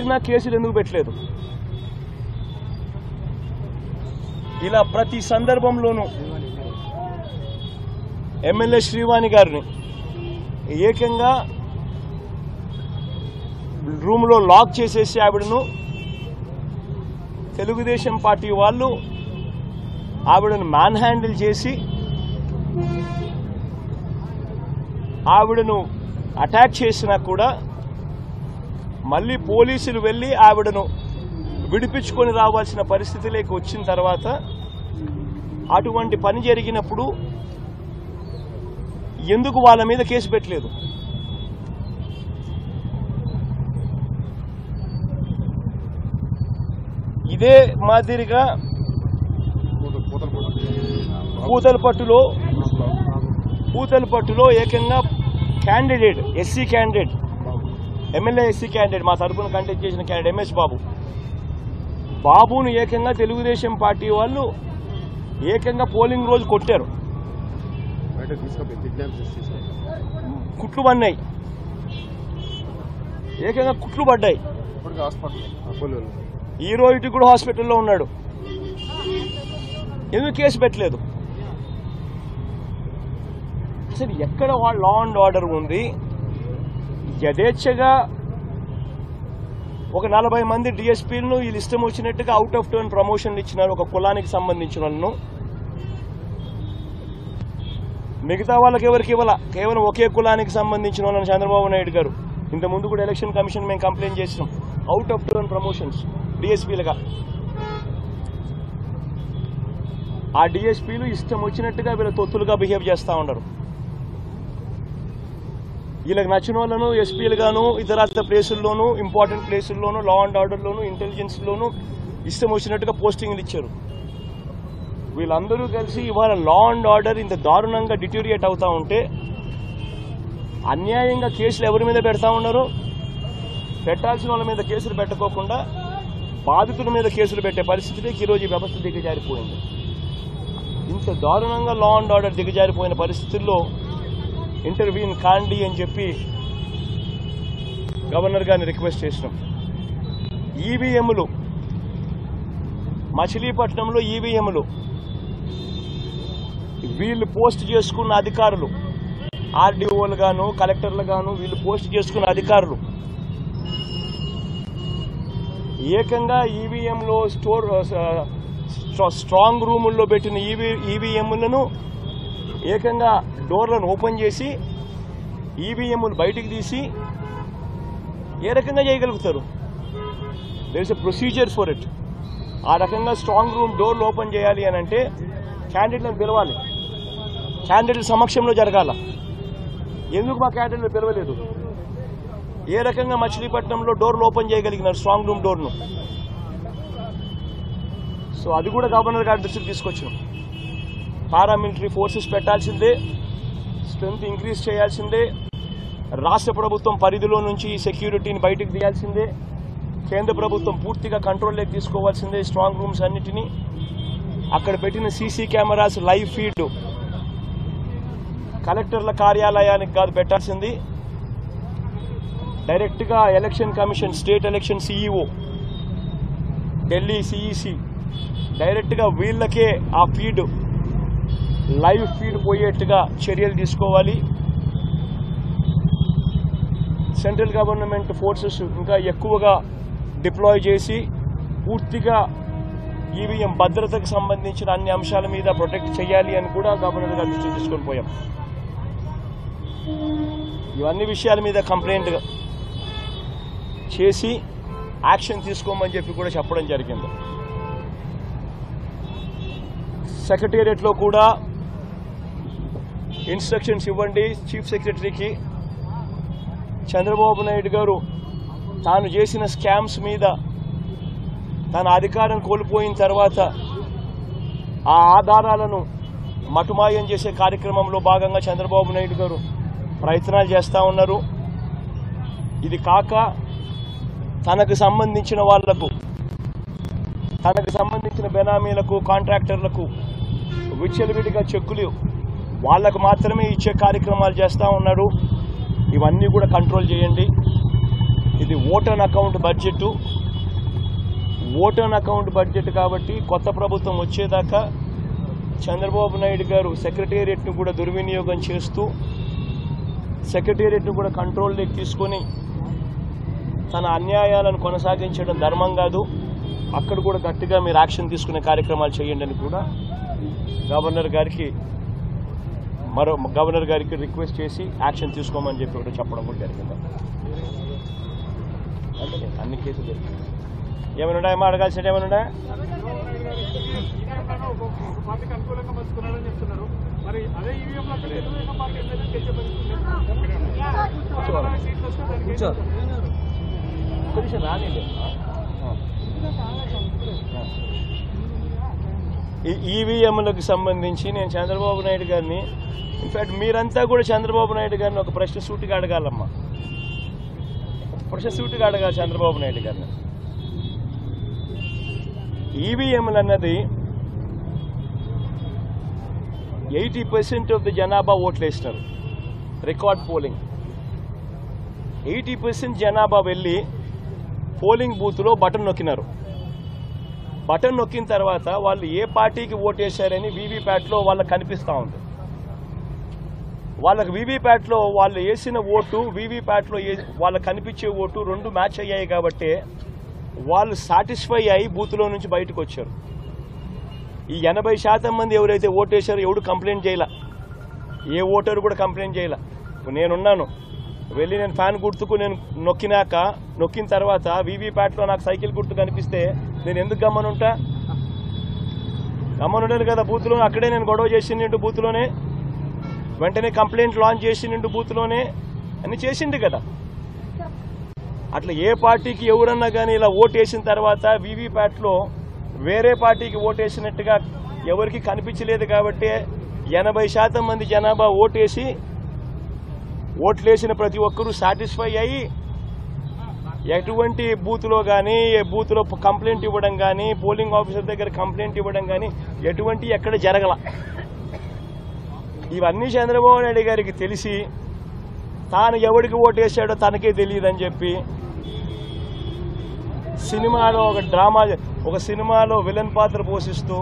కేసులు ఎందుకు పెట్టలేదు? ఇలా ప్రతి సందర్భంలోనూ ఎమ్మెల్యే శ్రీవాణి గారిని ఏకంగా రూమ్లో లాక్ చేసేసి ఆవిడను తెలుగుదేశం పార్టీ వాళ్ళు ఆవిడను మ్యాన్ హ్యాండిల్ చేసి ఆవిడను అటాక్ చేసినా కూడా మళ్ళీ పోలీసులు వెళ్ళి ఆవిడను విడిపించుకొని రావాల్సిన పరిస్థితిలోకి వచ్చిన తర్వాత అటువంటి పని జరిగినప్పుడు ఎందుకు వాళ్ళ మీద కేసు పెట్టలేదు? ఇదే మాదిరిగా పూతలపట్టులో ఏకంగా candidate SC candidate MLA SC candidate మా తరఫున కంటెస్ట్ చేసిన క్యాండిడేట్ ఎంఎస్ బాబును ఏకంగా తెలుగుదేశం పార్టీ వాళ్ళు ఏకంగా పోలింగ్ రోజు కొట్టారు. కుట్లు పడినాయి, ఏకంగా కుట్లు పడ్డాయి. ఈ రోజు కూడా హాస్పిటల్లో ఉన్నాడు. ఎందుకు కేసు పెట్టలేదు? అసలు ఎక్కడ లా అండ్ ఆర్డర్ ఉంది? యథేచ్ఛగా ఒక 40 మంది డిఎస్పీలను వీళ్ళు ఇష్టం వచ్చినట్టుగా అవుట్ ఆఫ్ టర్న్ ప్రమోషన్లు ఇచ్చినారు ఒక కులానికి సంబంధించిన వాళ్ళను. మిగతా వాళ్ళకి ఎవరికి ఇవ్వాల, కేవలం ఒకే కులానికి సంబంధించిన వాళ్ళని చంద్రబాబు నాయుడు గారు ఇంతకుముందు కూడా ఎలక్షన్ కమిషన్ మేము కంప్లైంట్ చేసినాం. అవుట్ ఆఫ్ టర్న్ ప్రమోషన్స్ డిఎస్పీలుగా ఆ డిఎస్పీలు ఇష్టం వచ్చినట్టుగా వీళ్ళ తొత్తులుగా బిహేవ్ చేస్తూ ఉన్నారు. వీళ్ళకి నచ్చిన వాళ్ళను ఎస్పీలుగాను ఇతర ప్లేసుల్లోనూ ఇంపార్టెంట్ ప్లేసుల్లోనూ లా అండ్ ఆర్డర్లోనూ ఇంటెలిజెన్స్లోనూ ఇష్టం వచ్చినట్టుగా పోస్టింగ్లు ఇచ్చారు. వీళ్ళందరూ కలిసి ఇవాళ లా అండ్ ఆర్డర్ ఇంత దారుణంగా డిటోరియేట్ అవుతూ ఉంటే అన్యాయంగా కేసులు ఎవరి మీద పెడతా ఉన్నారు? పెట్టాల్సిన వాళ్ళ మీద కేసులు పెట్టకోకుండా బాధితుల మీద కేసులు పెట్టే పరిస్థితికి ఈరోజు ఈ వ్యవస్థ దిగజారిపోయింది. ఇంత దారుణంగా లా అండ్ ఆర్డర్ దిగజారిపోయిన పరిస్థితుల్లో ఇంటర్వ్యూన్ కాండి అని చెప్పి గవర్నర్ గారిని రిక్వెస్ట్ చేసినాం. ఈవీఎంలు మచిలీపట్నంలో ఈవీఎంలు వీళ్ళు పోస్ట్ చేసుకున్న అధికారులు ఆర్డీఓలు గాను కలెక్టర్లు గాను వీళ్ళు పోస్ట్ చేసుకున్న అధికారులు ఏకంగా ఈవీఎంలో స్ట్రాంగ్ రూముల్లో పెట్టిన ఈవీఎంలను ఏకంగా డోర్లను ఓపెన్ చేసి ఈవీఎంలు బయటికి తీసి ఏ రకంగా చేయగలుగుతారు? There is a procedure for it. ఆ రకంగా స్ట్రాంగ్ రూమ్ డోర్లు ఓపెన్ చేయాలి అని అంటే క్యాండిడేట్లను పిలవాలి, క్యాండిడేట్ల సమక్షంలో జరగాల. ఎందుకు మా క్యాండిడేట్లు పిలవలేదు? ఏ రకంగా మచిలీపట్నంలో డోర్లు ఓపెన్ చేయగలిగినారు స్ట్రాంగ్ రూమ్ డోర్ను? సో అది కూడా గవర్నర్ గారి దృష్టికి తీసుకొచ్చాం. పారామిలిటరీ ఫోర్సెస్ పెట్టాల్సిందే, స్ట్రెంత్ ఇంక్రీజ్ చేయాల్సిందే, రాష్ట్ర ప్రభుత్వం పరిధిలో నుంచి సెక్యూరిటీని బయటకు తీయాల్సిందే, కేంద్ర ప్రభుత్వం పూర్తిగా కంట్రోల్లోకి తీసుకోవాల్సిందే స్ట్రాంగ్ రూమ్స్ అన్నిటినీ. అక్కడ పెట్టిన సీసీ కెమెరాస్ లైవ్ ఫీడ్ కలెక్టర్ల కార్యాలయానికి కాదు పెట్టాల్సింది, డైరెక్ట్గా election commission state election CEO Delhi CEC డైరెక్ట్గా వీళ్ళకే ఆ ఫీడ్ లైవ్ ఫీడ్ పోయేట్టుగా చర్యలు తీసుకోవాలి. సెంట్రల్ గవర్నమెంట్ ఫోర్సెస్ ఇంకా ఎక్కువగా డిప్లాయ్ చేసి పూర్తిగా ఈవీఎం భద్రతకు సంబంధించిన అన్ని అంశాల మీద ప్రొటెక్ట్ చేయాలి అని కూడా గవర్నర్ గారు దృష్టికి తీసుకొని పోయాం. ఇవన్నీ విషయాల మీద కంప్లైంట్ చేసి యాక్షన్ తీసుకోమని చెప్పి కూడా చెప్పడం జరిగింది. సెక్రటేరియట్లో కూడా ఇన్స్ట్రక్షన్స్ ఇవ్వండి చీఫ్ సెక్రటరీకి. చంద్రబాబు నాయుడు గారు తాను చేసిన స్కామ్స్ మీద తన అధికారం కోల్పోయిన తర్వాత ఆ ఆధారాలను మటుమాయం చేసే కార్యక్రమంలో భాగంగా చంద్రబాబు నాయుడు గారు ప్రయత్నాలు చేస్తూ ఉన్నారు. ఇది కాక తనకు సంబంధించిన వాళ్లకు, తనకు సంబంధించిన బెనామీలకు, కాంట్రాక్టర్లకు విచ్చలవిడిగా చెక్కులు వాళ్ళకు మాత్రమే ఇచ్చే కార్యక్రమాలు చేస్తూ ఉన్నారు. ఇవన్నీ కూడా కంట్రోల్ చేయండి. ఇది ఓట్ ఆన్ అకౌంట్ బడ్జెట్ కాబట్టి కొత్త ప్రభుత్వం వచ్చేదాకా చంద్రబాబు నాయుడు గారు సెక్రటేరియట్ను కూడా దుర్వినియోగం చేస్తూ సెక్రటేరియట్ను కూడా కంట్రోల్లోకి తీసుకొని తన అన్యాయాలను కొనసాగించడం ధర్మం కాదు, అక్కడ కూడా గట్టిగా మీరు యాక్షన్ తీసుకునే కార్యక్రమాలు చేయండి అని కూడా గవర్నర్ గారికి రిక్వెస్ట్ చేసి యాక్షన్ తీసుకోమని చెప్పి కూడా చెప్పడం కూడా జరిగింది. అన్ని కేసులు జరిగింది. ఏమైనా ఉన్నాయమ్మా, అడగాల్సిన ఏమైనా ఉన్నాయా? ఈ ఈవీఎంలకు సంబంధించి నేను చంద్రబాబు నాయుడు గారిని, ఇన్ఫాక్ట్ మీరంతా కూడా చంద్రబాబు నాయుడు గారిని ఒక ప్రశ్న సూటిగా అడగాలమ్మా, అడగాలి చంద్రబాబు నాయుడు గారిని. ఈవీఎంలు అన్నది 80% ఆఫ్ ది జనాభా ఓట్లు వేసినారు. రికార్డ్ పోలింగ్ 80% జనాభా వెళ్ళి పోలింగ్ బూత్లో బటన్ నొక్కినారు. బటన్ నొక్కిన తర్వాత వాళ్ళు ఏ పార్టీకి ఓటేశారని వీవీప్యాట్లో వాళ్ళకి కనిపిస్తూ ఉంది. వాళ్ళకి వీవీప్యాట్లో వాళ్ళు వేసిన ఓటు, వీవీప్యాట్లో వాళ్ళకి కనిపించే ఓటు రెండు మ్యాచ్ అయ్యాయి కాబట్టి వాళ్ళు సాటిస్ఫై అయ్యి బూత్లో నుంచి బయటకు వచ్చారు. ఈ 80% మంది ఎవరైతే ఓటేశారో ఎవడు కంప్లైంట్ చేయాల, ఏ ఓటరు కూడా కంప్లైంట్ చేయాల. నేనున్నాను, వెళ్ళి నేను ఫ్యాన్ గుర్తుకు నేను నొక్కిన తర్వాత వీవీప్యాట్లో నాకు సైకిల్ గుర్తు కనిపిస్తే నేను ఎందుకు గమ్మనుంటాను కదా. బూత్లో అక్కడే నేను గొడవ చేసిండు, బూత్లోనే వెంటనే కంప్లైంట్ లాంచ్ చేసిండు, బూత్లోనే అన్ని చేసిండు కదా. అట్లా ఏ పార్టీకి ఎవరన్నా కానీ ఇలా ఓటేసిన తర్వాత వీవీప్యాట్లో వేరే పార్టీకి ఓటేసినట్టుగా ఎవరికి కనిపించలేదు కాబట్టి 80% మంది జనాభా ఓట్లేసిన ప్రతి ఒక్కరూ సాటిస్ఫై అయ్యి ఎటువంటి బూత్లో కానీ బూత్లో కంప్లైంట్ ఇవ్వడం కానీ పోలింగ్ ఆఫీసర్ దగ్గర కంప్లైంట్ ఇవ్వడం కానీ ఎటువంటి ఎక్కడ జరగల. ఇవన్నీ చంద్రబాబు నాయుడు గారికి తెలిసి తాను ఎవరికి ఓటేశాడో తనకే తెలియదని చెప్పి ఒక సినిమాలో విలన్ పాత్ర పోషిస్తూ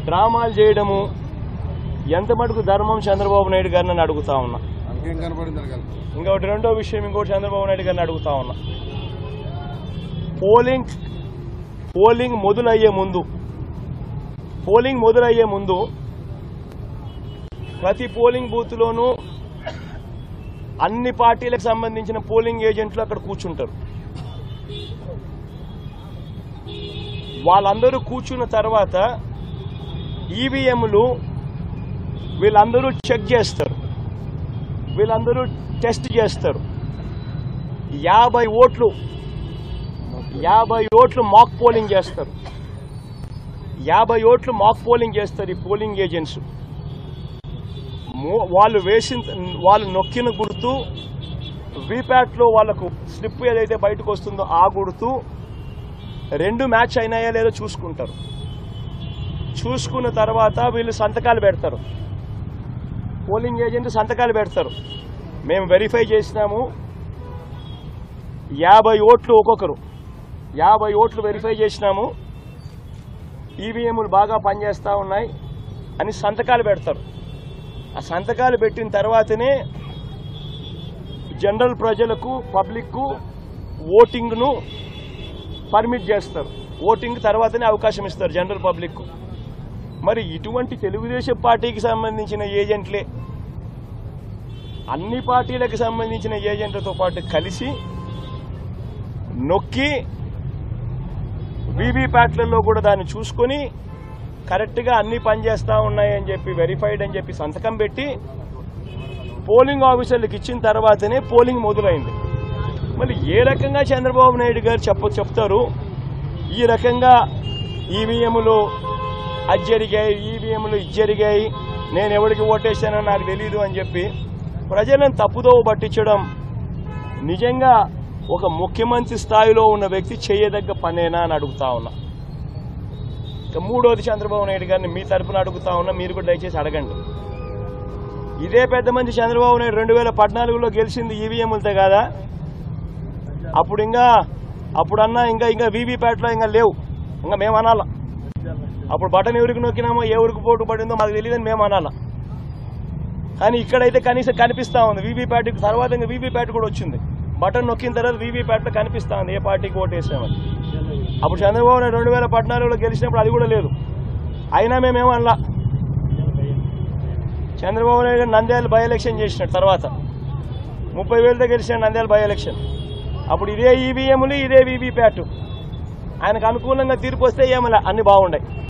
డ్రామాలు చేయడము ఎంత మటుకు ధర్మం చంద్రబాబు నాయుడు గారిని అని అడుగుతా ఉన్నా. ఇంకొకటి రెండో విషయం, ఇంకోటి చంద్రబాబు నాయుడు గారిని అడుగుతా ఉన్నా. పోలింగ్ మొదలయ్యే ముందు ప్రతి పోలింగ్ బూత్లోనూ అన్ని పార్టీలకు సంబంధించిన పోలింగ్ ఏజెంట్లు అక్కడ కూర్చుంటారు. వాళ్ళందరూ కూర్చున్న తర్వాత ఈవీఎంలు వీళ్ళందరూ చెక్ చేస్తారు, వీళ్ళందరూ టెస్ట్ చేస్తారు. 50 ఓట్లు మాక్ పోలింగ్ చేస్తారు. 50 ఓట్లు మాక్ పోలింగ్ చేస్తారు ఈ పోలింగ్ ఏజెంట్స్. వాళ్ళు నొక్కిన గుర్తు వీప్యాట్లో వాళ్ళకు స్లిప్ ఏదైతే బయటకు వస్తుందో ఆ గుర్తు రెండు మ్యాచ్ అయినాయా లేదో చూసుకుంటారు. చూసుకున్న తర్వాత వీళ్ళు సంతకాలు పెడతారు, పోలింగ్ ఏజెంట్ సంతకాలు పెడతారు. మేము వెరిఫై చేసినాము, 50 ఓట్లు ఒక్కొక్కరు 50 ఓట్లు వెరిఫై చేసినాము, ఈవీఎంలు బాగా పనిచేస్తూ ఉన్నాయి అని సంతకాలు పెడతారు. ఆ సంతకాలు పెట్టిన తర్వాతనే జనరల్ ప్రజలకు, పబ్లిక్కు ఓటింగ్ను పర్మిట్ చేస్తారు. ఓటింగ్ తర్వాతనే అవకాశం ఇస్తారు జనరల్ పబ్లిక్కు. మరి ఇటువంటి తెలుగుదేశం పార్టీకి సంబంధించిన ఏజెంట్లే అన్ని పార్టీలకు సంబంధించిన ఏజెంట్లతో పాటు కలిసి నొక్కి వీవీప్యాట్లలో కూడా దాన్ని చూసుకొని కరెక్ట్గా అన్ని పనిచేస్తూ ఉన్నాయని చెప్పి వెరిఫైడ్ అని చెప్పి సంతకం పెట్టి పోలింగ్ ఆఫీసర్లకు ఇచ్చిన తర్వాతనే పోలింగ్ మొదలైంది. మళ్ళీ ఏ రకంగా చంద్రబాబు నాయుడు గారు చెప్తారు ఈ రకంగా ఈవీఎంలు అది జరిగాయి, ఈవీఎంలు ఇది జరిగాయి, నేను ఎవరికి ఓటేశానో నాకు తెలియదు అని చెప్పి ప్రజలను తప్పుదోవ పట్టించడం నిజంగా ఒక ముఖ్యమంత్రి స్థాయిలో ఉన్న వ్యక్తి చేయదగ్గ పనేనా అని అడుగుతా ఉన్నా. ఇక మూడోది చంద్రబాబు నాయుడు గారిని మీ తరఫున అడుగుతా ఉన్నా, మీరు కూడా దయచేసి అడగండి. ఇదే పెద్ద మంది చంద్రబాబు నాయుడు 2014లో గెలిచింది ఈవీఎంలతో కాదా? అప్పుడన్నా ఇంకా వీవీప్యాట్లో ఇంకా లేవు, ఇంకా మేము అనాలా. అప్పుడు బటన్ ఎవరికి నొక్కినామో ఏ ఊరికి పోటు పడిందో మాకు తెలియదని మేము అనాలా. కానీ ఇక్కడైతే కనీసం కనిపిస్తూ ఉంది వీవీప్యాట్ తర్వాత. ఇంకా వీవీప్యాట్ కూడా వచ్చింది, బటన్ నొక్కిన తర్వాత వీవీప్యాట్లో కనిపిస్తూ ఉంది ఏ పార్టీకి ఓటు వేసామని. అప్పుడు చంద్రబాబు నాయుడు 2014లో గెలిచినప్పుడు అది కూడా లేదు, అయినా మేమేమనలా. చంద్రబాబు నాయుడు నంద్యాల బై ఎలక్షన్ చేసినాడు, తర్వాత 30,000తో గెలిచినాడు నంద్యాల బై ఎలక్షన్. అప్పుడు ఇదే ఈవీఎంలు ఇదే వీవీప్యాట్, ఆయనకు అనుకూలంగా తీర్పు వస్తే ఏమలా అన్ని బాగుండాయి.